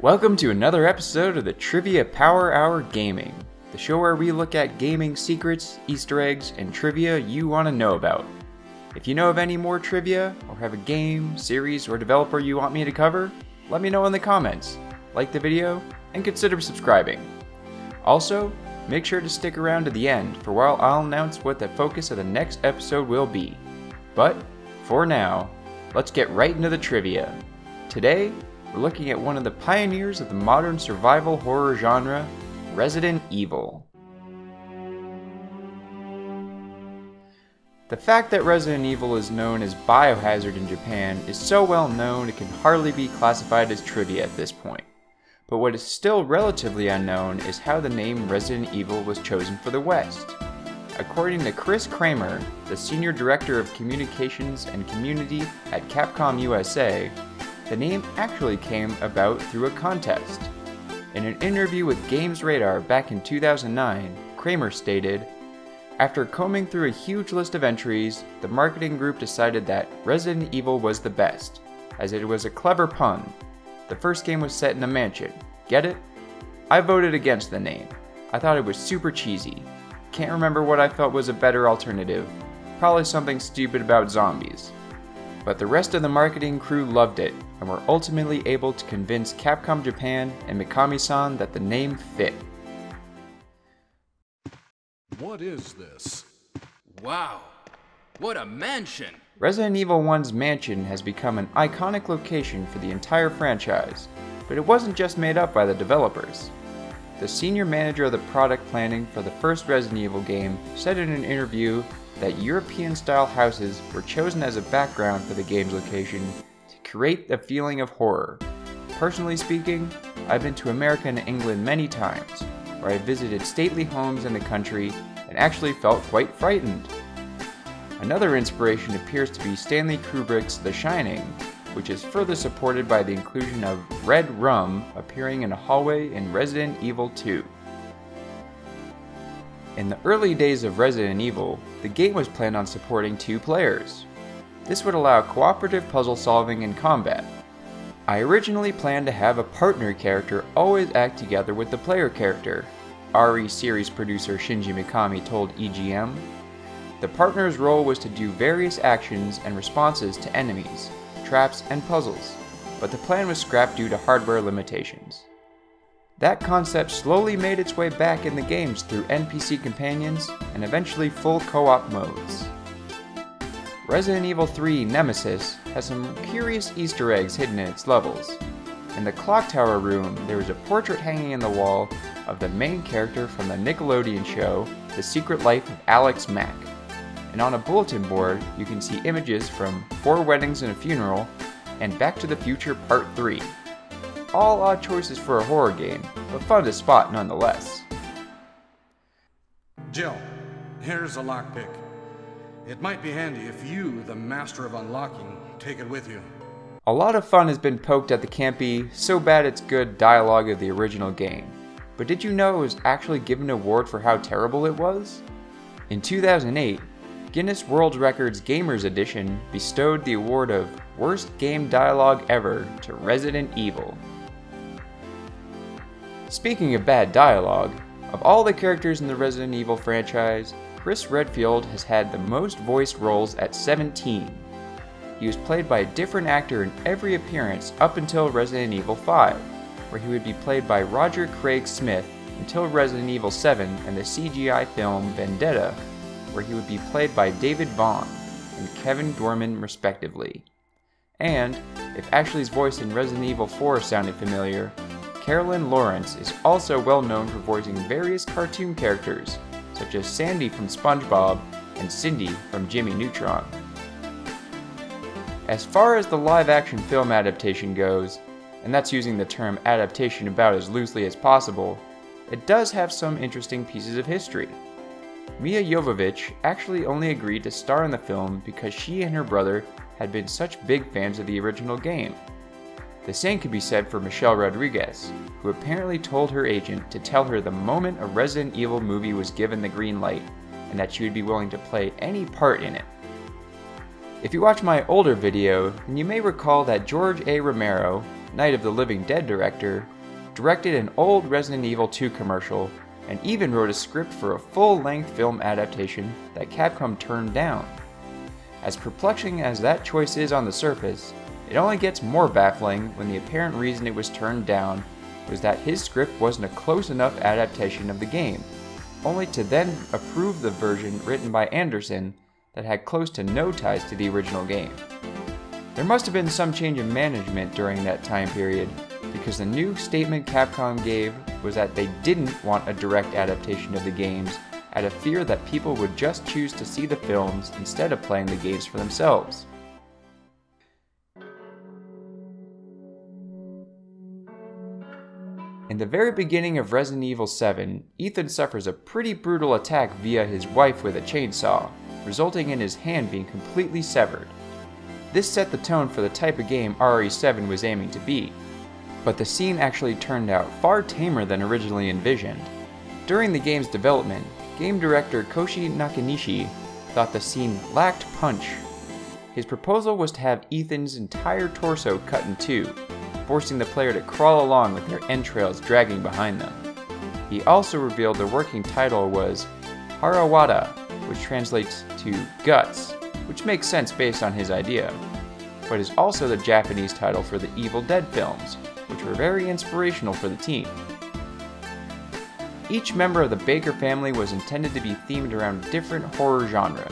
Welcome to another episode of the Trivia Power Hour Gaming, the show where we look at gaming secrets, Easter eggs, and trivia you want to know about. If you know of any more trivia, or have a game, series, or developer you want me to cover, let me know in the comments, like the video, and consider subscribing. Also, make sure to stick around to the end for while I'll announce what the focus of the next episode will be. But, for now, let's get right into the trivia. Today, we're looking at one of the pioneers of the modern survival horror genre, Resident Evil. The fact that Resident Evil is known as Biohazard in Japan is so well known it can hardly be classified as trivia at this point. But what is still relatively unknown is how the name Resident Evil was chosen for the West. According to Chris Kramer, the Senior Director of Communications and Community at Capcom USA, the name actually came about through a contest. In an interview with Games Radar back in 2009, Kramer stated, "After combing through a huge list of entries, the marketing group decided that Resident Evil was the best, as it was a clever pun. The first game was set in a mansion. Get it? I voted against the name. I thought it was super cheesy. Can't remember what I felt was a better alternative. Probably something stupid about zombies. But the rest of the marketing crew loved it, and were ultimately able to convince Capcom Japan and Mikami-san that the name fit." What is this? Wow, what a mansion! Resident Evil 1's mansion has become an iconic location for the entire franchise, but it wasn't just made up by the developers. The senior manager of the product planning for the first Resident Evil game said in an interview that European-style houses were chosen as a background for the game's location to create a feeling of horror. Personally speaking, I've been to America and England many times, where I visited stately homes in the country and actually felt quite frightened. Another inspiration appears to be Stanley Kubrick's The Shining, which is further supported by the inclusion of red rum appearing in a hallway in Resident Evil 2. In the early days of Resident Evil, the game was planned on supporting 2 players. This would allow cooperative puzzle solving and combat. I originally planned to have a partner character always act together with the player character, RE series producer Shinji Mikami told EGM. The partner's role was to do various actions and responses to enemies, traps, and puzzles, but the plan was scrapped due to hardware limitations. That concept slowly made its way back in the games through NPC companions and eventually full co-op modes. Resident Evil 3 Nemesis has some curious Easter eggs hidden in its levels. In the clock tower room, there is a portrait hanging in the wall of the main character from the Nickelodeon show, The Secret Life of Alex Mack. And on a bulletin board, you can see images from 4 Weddings and a Funeral and Back to the Future Part 3. All odd choices for a horror game, but fun to spot nonetheless. Jill, here's a lockpick. It might be handy if you, the master of unlocking, take it with you. A lot of fun has been poked at the campy, so bad it's good dialogue of the original game. But did you know it was actually given an award for how terrible it was? In 2008, Guinness World Records Gamers Edition bestowed the award of Worst Game Dialogue Ever to Resident Evil. Speaking of bad dialogue, of all the characters in the Resident Evil franchise, Chris Redfield has had the most voiced roles at 17. He was played by a different actor in every appearance up until Resident Evil 5, where he would be played by Roger Craig Smith until Resident Evil 7 and the CGI film Vendetta, where he would be played by David Vaughn and Kevin Dorman respectively. And, if Ashley's voice in Resident Evil 4 sounded familiar, Carolyn Lawrence is also well known for voicing various cartoon characters, such as Sandy from SpongeBob and Cindy from Jimmy Neutron. As far as the live-action film adaptation goes, and that's using the term adaptation about as loosely as possible, it does have some interesting pieces of history. Mia Jovovich actually only agreed to star in the film because she and her brother had been such big fans of the original game. The same could be said for Michelle Rodriguez, who apparently told her agent to tell her the moment a Resident Evil movie was given the green light, and that she would be willing to play any part in it. If you watch my older video, then you may recall that George A. Romero, Night of the Living Dead director, directed an old Resident Evil 2 commercial, and even wrote a script for a full-length film adaptation that Capcom turned down. As perplexing as that choice is on the surface, it only gets more baffling when the apparent reason it was turned down was that his script wasn't a close enough adaptation of the game, only to then approve the version written by Anderson that had close to no ties to the original game. There must have been some change in management during that time period, because the new statement Capcom gave was that they didn't want a direct adaptation of the games out of fear that people would just choose to see the films instead of playing the games for themselves. In the very beginning of Resident Evil 7, Ethan suffers a pretty brutal attack via his wife with a chainsaw, resulting in his hand being completely severed. This set the tone for the type of game RE7 was aiming to be, but the scene actually turned out far tamer than originally envisioned. During the game's development, game director Koshi Nakanishi thought the scene lacked punch. His proposal was to have Ethan's entire torso cut in two, forcing the player to crawl along with their entrails dragging behind them. He also revealed the working title was Harawada, which translates to guts, which makes sense based on his idea, but is also the Japanese title for the Evil Dead films, which were very inspirational for the team. Each member of the Baker family was intended to be themed around a different horror genre.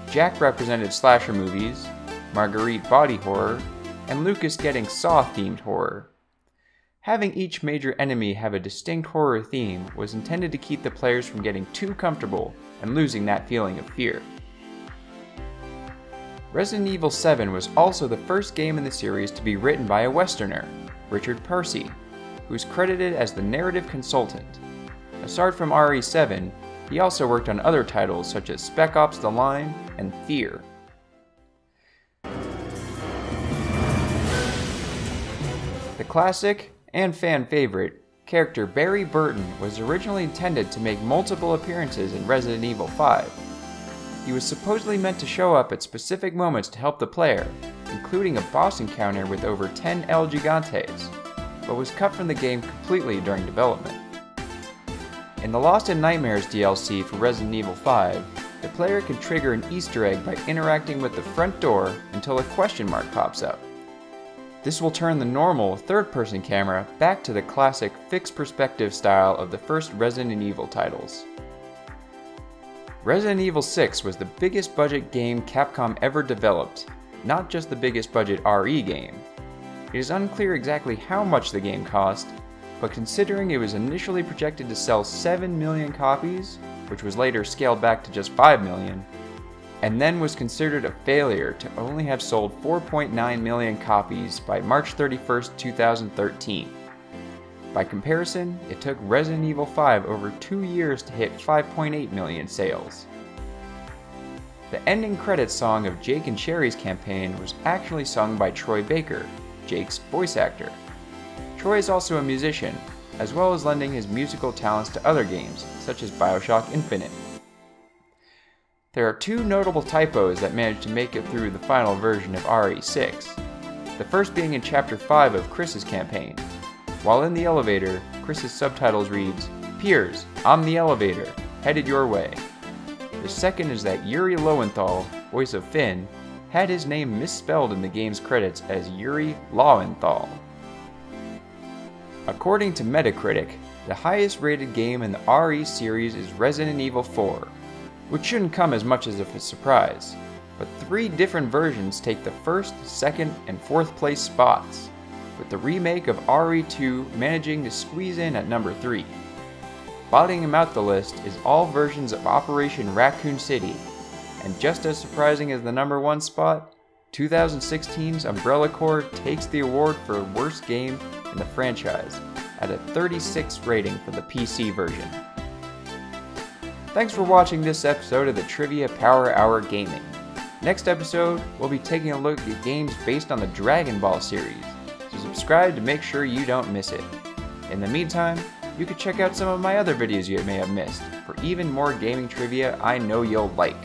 Jack represented slasher movies, Marguerite body horror, and Lucas getting Saw-themed horror. Having each major enemy have a distinct horror theme was intended to keep the players from getting too comfortable and losing that feeling of fear. Resident Evil 7 was also the first game in the series to be written by a Westerner, Richard Parcy, who is credited as the narrative consultant. Aside from RE7, he also worked on other titles such as Spec Ops: The Line and Fear. The classic, and fan favorite, character Barry Burton was originally intended to make multiple appearances in Resident Evil 5. He was supposedly meant to show up at specific moments to help the player, including a boss encounter with over 10 El Gigantes, but was cut from the game completely during development. In the Lost in Nightmares DLC for Resident Evil 5, the player can trigger an Easter egg by interacting with the front door until a question mark pops up. This will turn the normal third-person camera back to the classic fixed perspective style of the first Resident Evil titles. Resident Evil 6 was the biggest budget game Capcom ever developed, not just the biggest budget RE game. It is unclear exactly how much the game cost, but considering it was initially projected to sell 7 million copies, which was later scaled back to just 5 million, and then was considered a failure to only have sold 4.9 million copies by March 31st, 2013. By comparison, it took Resident Evil 5 over 2 years to hit 5.8 million sales. The ending credits song of Jake and Sherry's campaign was actually sung by Troy Baker, Jake's voice actor. Troy is also a musician, as well as lending his musical talents to other games, such as BioShock Infinite. There are two notable typos that managed to make it through the final version of RE6, the first being in Chapter 5 of Chris's campaign. While in the elevator, Chris's subtitles reads, "Piers, I'm the elevator, headed your way." The second is that Yuri Lowenthal, voice of Finn, had his name misspelled in the game's credits as Yuri Lowenthal. According to Metacritic, the highest rated game in the RE series is Resident Evil 4, which shouldn't come as much as a surprise, but 3 different versions take the first, second, and fourth place spots, with the remake of RE2 managing to squeeze in at number 3. Bottoming out the list is all versions of Operation Raccoon City, and just as surprising as the number 1 spot, 2016's Umbrella Corps takes the award for worst game in the franchise at a 36 rating for the PC version. Thanks for watching this episode of the Trivia Power Hour Gaming. Next episode, we'll be taking a look at games based on the Dragon Ball series, so subscribe to make sure you don't miss it. In the meantime, you can check out some of my other videos you may have missed for even more gaming trivia I know you'll like.